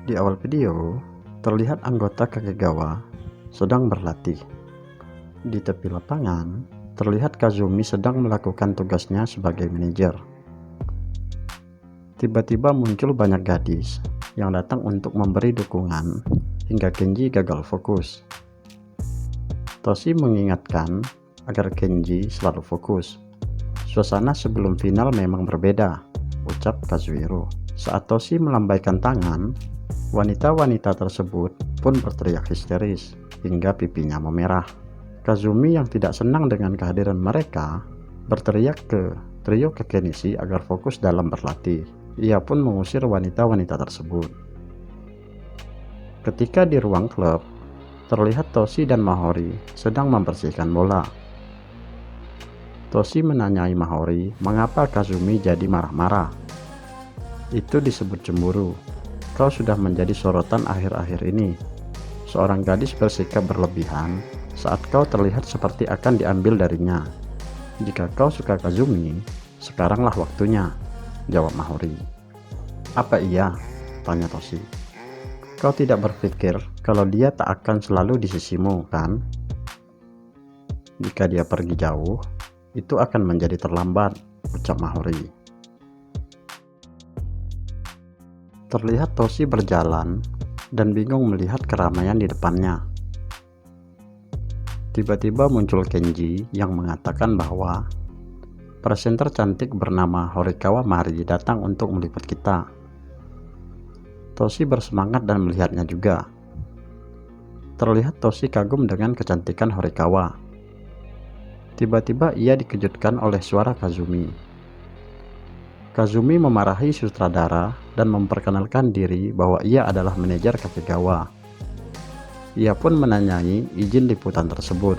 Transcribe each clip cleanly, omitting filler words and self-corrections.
Di awal video, terlihat anggota Kagegawa sedang berlatih. Di tepi lapangan, terlihat Kazumi sedang melakukan tugasnya sebagai manajer. Tiba-tiba muncul banyak gadis yang datang untuk memberi dukungan hingga Kenji gagal fokus. Toshi mengingatkan agar Kenji selalu fokus. Suasana sebelum final memang berbeda, ucap Kazuhiro. Saat Toshi melambaikan tangan, wanita-wanita tersebut pun berteriak histeris hingga pipinya memerah. Kazumi yang tidak senang dengan kehadiran mereka berteriak ke trio Kekenishi agar fokus dalam berlatih. Ia pun mengusir wanita-wanita tersebut. Ketika di ruang klub, terlihat Toshi dan Mahori sedang membersihkan bola. Toshi menanyai Mahori mengapa Kazumi jadi marah-marah. Itu disebut cemburu. Kau sudah menjadi sorotan akhir-akhir ini. Seorang gadis bersikap berlebihan saat kau terlihat seperti akan diambil darinya. Jika kau suka Kazumi, sekaranglah waktunya, jawab Mahori. Apa iya? Tanya Toshi. Kau tidak berpikir kalau dia tak akan selalu di sisimu, kan? Jika dia pergi jauh, itu akan menjadi terlambat, ucap Mahori. Terlihat Toshi berjalan dan bingung melihat keramaian di depannya. Tiba-tiba muncul Kenji yang mengatakan bahwa presenter cantik bernama Horikawa Mari datang untuk meliput kita. Toshi bersemangat dan melihatnya juga. Terlihat Toshi kagum dengan kecantikan Horikawa. Tiba-tiba ia dikejutkan oleh suara Kazumi. Kazumi memarahi sutradara dan memperkenalkan diri bahwa ia adalah manajer Kagegawa. Ia pun menanyai izin liputan tersebut.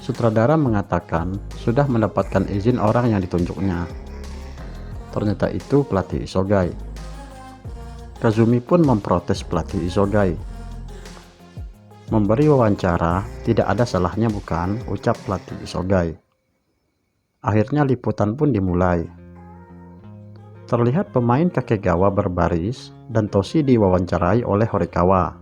Sutradara mengatakan sudah mendapatkan izin orang yang ditunjuknya. Ternyata itu pelatih Isogai. Kazumi pun memprotes pelatih Isogai. Memberi wawancara tidak ada salahnya bukan, ucap pelatih Isogai. Akhirnya liputan pun dimulai. Terlihat pemain Kagegawa berbaris dan Toshi diwawancarai oleh Horikawa.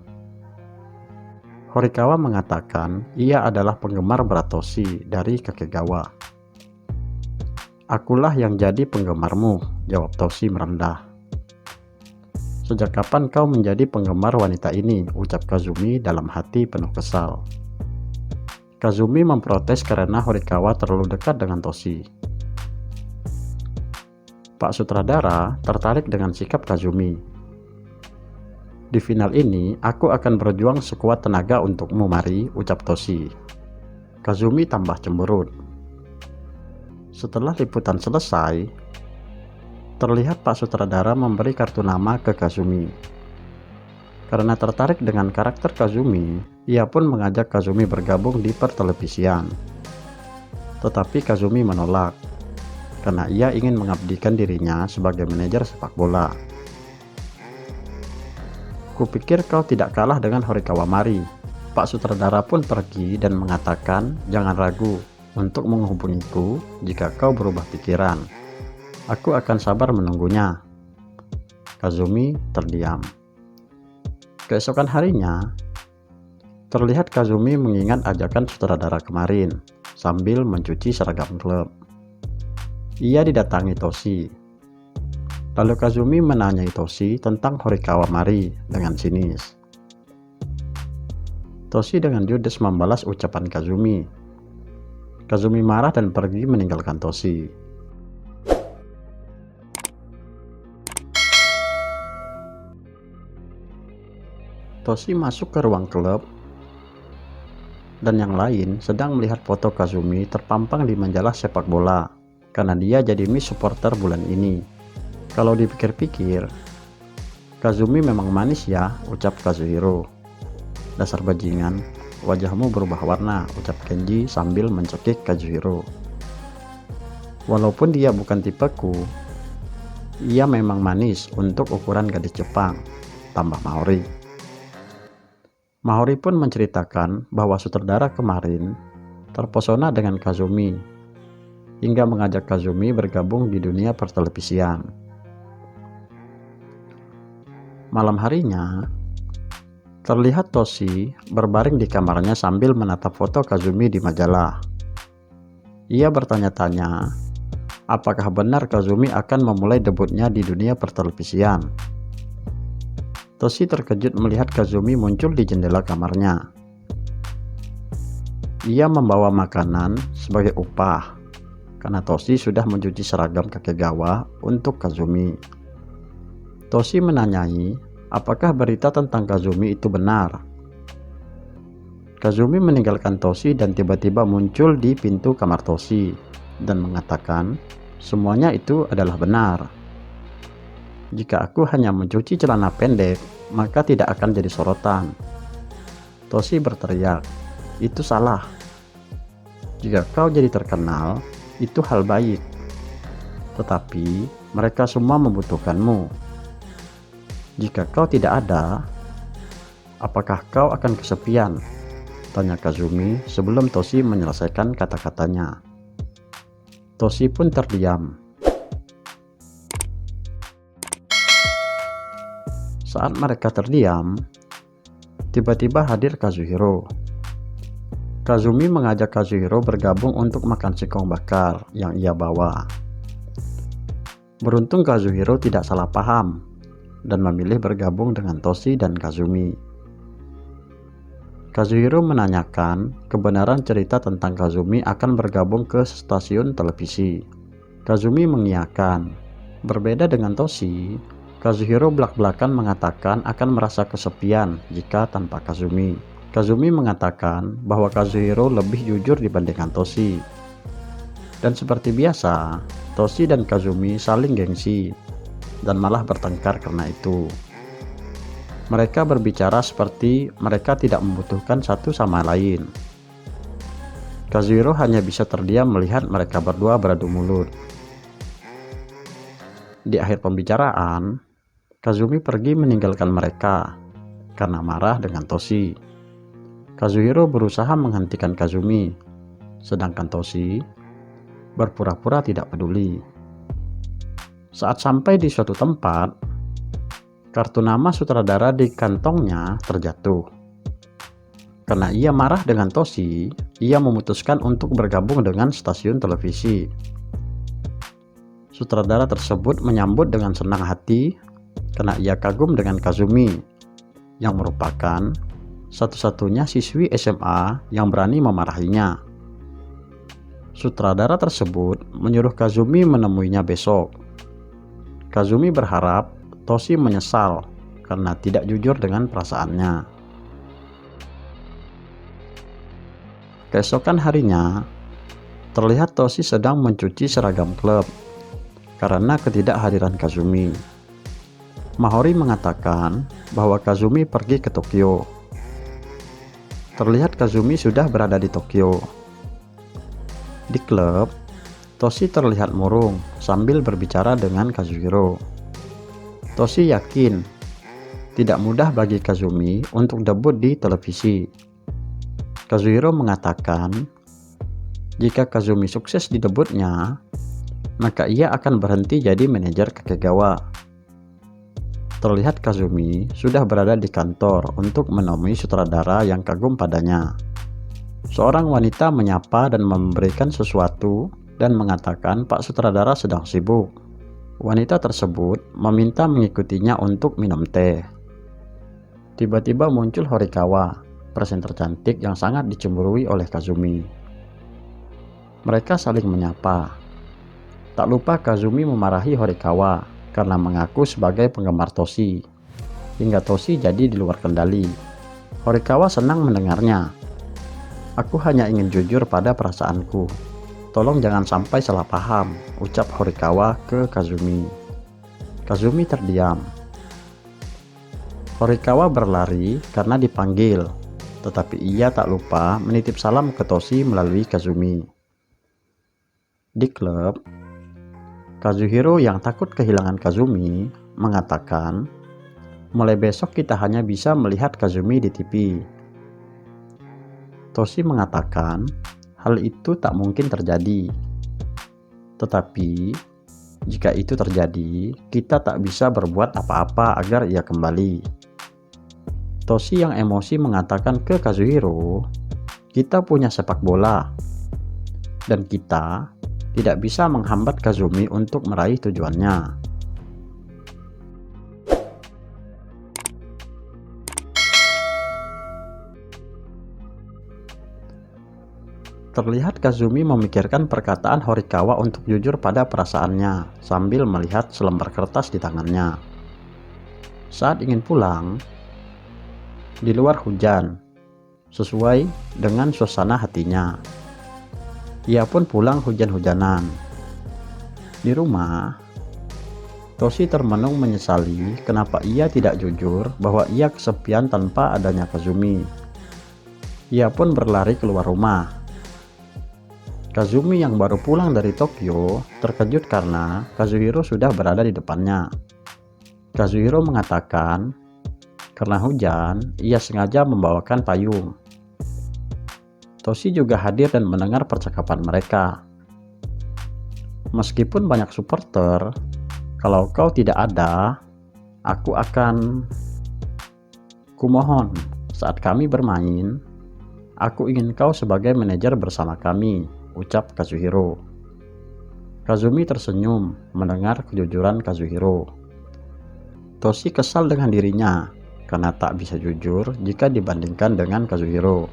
Horikawa mengatakan ia adalah penggemar berat Toshi dari Kagegawa. Akulah yang jadi penggemarmu, jawab Toshi merendah. Sejak kapan kau menjadi penggemar wanita ini, ucap Kazumi dalam hati penuh kesal. Kazumi memprotes karena Horikawa terlalu dekat dengan Toshi. Pak Sutradara tertarik dengan sikap Kazumi. Di final ini, aku akan berjuang sekuat tenaga untukmu, Mari, ucap Toshi. Kazumi tambah cemberut. Setelah liputan selesai, terlihat Pak Sutradara memberi kartu nama ke Kazumi. Karena tertarik dengan karakter Kazumi, ia pun mengajak Kazumi bergabung di pertelevisian. Tetapi Kazumi menolak, karena ia ingin mengabdikan dirinya sebagai manajer sepak bola. Kupikir kau tidak kalah dengan Horikawa Mari. Pak Sutradara pun pergi dan mengatakan jangan ragu untuk menghubungiku jika kau berubah pikiran. Aku akan sabar menunggunya. Kazumi terdiam. Keesokan harinya, terlihat Kazumi mengingat ajakan sutradara kemarin sambil mencuci seragam klub. Ia didatangi Toshi. Lalu Kazumi menanyai Toshi tentang Horikawa Mari dengan sinis. Toshi dengan judes membalas ucapan Kazumi. Kazumi marah dan pergi meninggalkan Toshi. Toshi masuk ke ruang klub dan yang lain sedang melihat foto Kazumi terpampang di majalah sepak bola karena dia jadi Miss Supporter bulan ini. Kalau dipikir-pikir, Kazumi memang manis ya, ucap Kazuhiro. Dasar bajingan, wajahmu berubah warna, ucap Kenji sambil mencekik Kazuhiro. Walaupun dia bukan tipeku, ia memang manis untuk ukuran gadis Jepang, tambah Mahori. Mahori pun menceritakan bahwa sutradara kemarin terpesona dengan Kazumi, hingga mengajak Kazumi bergabung di dunia pertelevisian. Malam harinya, terlihat Toshi berbaring di kamarnya sambil menatap foto Kazumi di majalah. Ia bertanya-tanya, apakah benar Kazumi akan memulai debutnya di dunia pertelevisian. Toshi terkejut melihat Kazumi muncul di jendela kamarnya. Ia membawa makanan sebagai upah, karena Toshi sudah mencuci seragam Kakegawa untuk Kazumi. Toshi menanyai, apakah berita tentang Kazumi itu benar. Kazumi meninggalkan Toshi dan tiba-tiba muncul di pintu kamar Toshi dan mengatakan, semuanya itu adalah benar. Jika aku hanya mencuci celana pendek, maka tidak akan jadi sorotan. Toshi berteriak, itu salah. Jika kau jadi terkenal, itu hal baik. Tetapi mereka semua membutuhkanmu. Jika kau tidak ada, apakah kau akan kesepian? Tanya Kazumi sebelum Toshi menyelesaikan kata-katanya. Toshi pun terdiam. Saat mereka terdiam, tiba-tiba hadir Kazuhiro. Kazumi mengajak Kazuhiro bergabung untuk makan singkong bakar yang ia bawa. Beruntung Kazuhiro tidak salah paham dan memilih bergabung dengan Toshi dan Kazumi. Kazuhiro menanyakan kebenaran cerita tentang Kazumi akan bergabung ke stasiun televisi. Kazumi mengiyakan. Berbeda dengan Toshi, Kazuhiro belak-belakan mengatakan akan merasa kesepian jika tanpa Kazumi. Kazumi mengatakan bahwa Kazuhiro lebih jujur dibandingkan Toshi. Dan seperti biasa, Toshi dan Kazumi saling gengsi dan malah bertengkar karena itu. Mereka berbicara seperti mereka tidak membutuhkan satu sama lain. Kazuhiro hanya bisa terdiam melihat mereka berdua beradu mulut. Di akhir pembicaraan, Kazumi pergi meninggalkan mereka karena marah dengan Toshi. Kazuhiro berusaha menghentikan Kazumi, sedangkan Toshi berpura-pura tidak peduli. Saat sampai di suatu tempat, kartu nama sutradara di kantongnya terjatuh. Karena ia marah dengan Toshi, ia memutuskan untuk bergabung dengan stasiun televisi. Sutradara tersebut menyambut dengan senang hati karena ia kagum dengan Kazumi, yang merupakan satu-satunya siswi SMA yang berani memarahinya. Sutradara tersebut menyuruh Kazumi menemuinya besok. Kazumi berharap Toshi menyesal karena tidak jujur dengan perasaannya. Keesokan harinya, terlihat Toshi sedang mencuci seragam klub karena ketidakhadiran Kazumi. Mahori mengatakan bahwa Kazumi pergi ke Tokyo. Terlihat Kazumi sudah berada di Tokyo. Di klub, Toshi terlihat murung sambil berbicara dengan Kazuhiro. Toshi yakin tidak mudah bagi Kazumi untuk debut di televisi. Kazuhiro mengatakan jika Kazumi sukses di debutnya, maka ia akan berhenti jadi manajer Kakegawa. Terlihat Kazumi sudah berada di kantor untuk menemui sutradara yang kagum padanya. Seorang wanita menyapa dan memberikan sesuatu dan mengatakan Pak Sutradara sedang sibuk. Wanita tersebut meminta mengikutinya untuk minum teh. Tiba-tiba muncul Horikawa, presenter cantik yang sangat dicemburui oleh Kazumi. Mereka saling menyapa. Tak lupa Kazumi memarahi Horikawa karena mengaku sebagai penggemar Toshi, hingga Toshi jadi di luar kendali. Horikawa senang mendengarnya. Aku hanya ingin jujur pada perasaanku. Tolong jangan sampai salah paham, ucap Horikawa ke Kazumi. Kazumi terdiam. Horikawa berlari karena dipanggil, tetapi ia tak lupa menitip salam ke Toshi melalui Kazumi. Di klub, Kazuhiro yang takut kehilangan Kazumi mengatakan, mulai besok kita hanya bisa melihat Kazumi di TV. Toshi mengatakan, hal itu tak mungkin terjadi. Tetapi, Jika itu terjadi, kita tak bisa berbuat apa-apa agar ia kembali. Toshi yang emosi mengatakan ke Kazuhiro, "Kita punya sepak bola, dan kita tidak bisa menghambat Kazumi untuk meraih tujuannya." Terlihat Kazumi memikirkan perkataan Horikawa untuk jujur pada perasaannya sambil melihat selembar kertas di tangannya. Saat ingin pulang, di luar hujan, sesuai dengan suasana hatinya. Ia pun pulang hujan-hujanan. Di rumah, Toshi termenung menyesali kenapa ia tidak jujur bahwa ia kesepian tanpa adanya Kazumi. Ia pun berlari keluar rumah. Kazumi yang baru pulang dari Tokyo terkejut karena Kazuhiro sudah berada di depannya. Kazuhiro mengatakan karena hujan, ia sengaja membawakan payung. Toshi juga hadir dan mendengar percakapan mereka. "Meskipun banyak supporter, kalau kau tidak ada, aku akan... Kumohon, saat kami bermain, aku ingin kau sebagai manajer bersama kami," ucap Kazuhiro. Kazumi tersenyum mendengar kejujuran Kazuhiro. Toshi kesal dengan dirinya karena tak bisa jujur jika dibandingkan dengan Kazuhiro.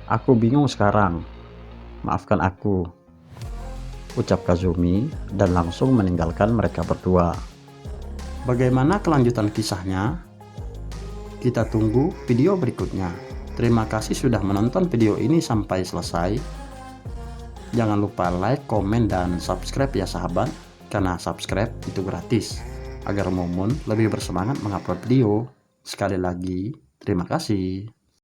"Aku bingung sekarang, maafkan aku," ucap Kazumi dan langsung meninggalkan mereka berdua. Bagaimana kelanjutan kisahnya? Kita tunggu video berikutnya. Terima kasih sudah menonton video ini sampai selesai. Jangan lupa like, komen, dan subscribe ya sahabat, karena subscribe itu gratis, agar Mumun lebih bersemangat mengupload video. Sekali lagi, terima kasih.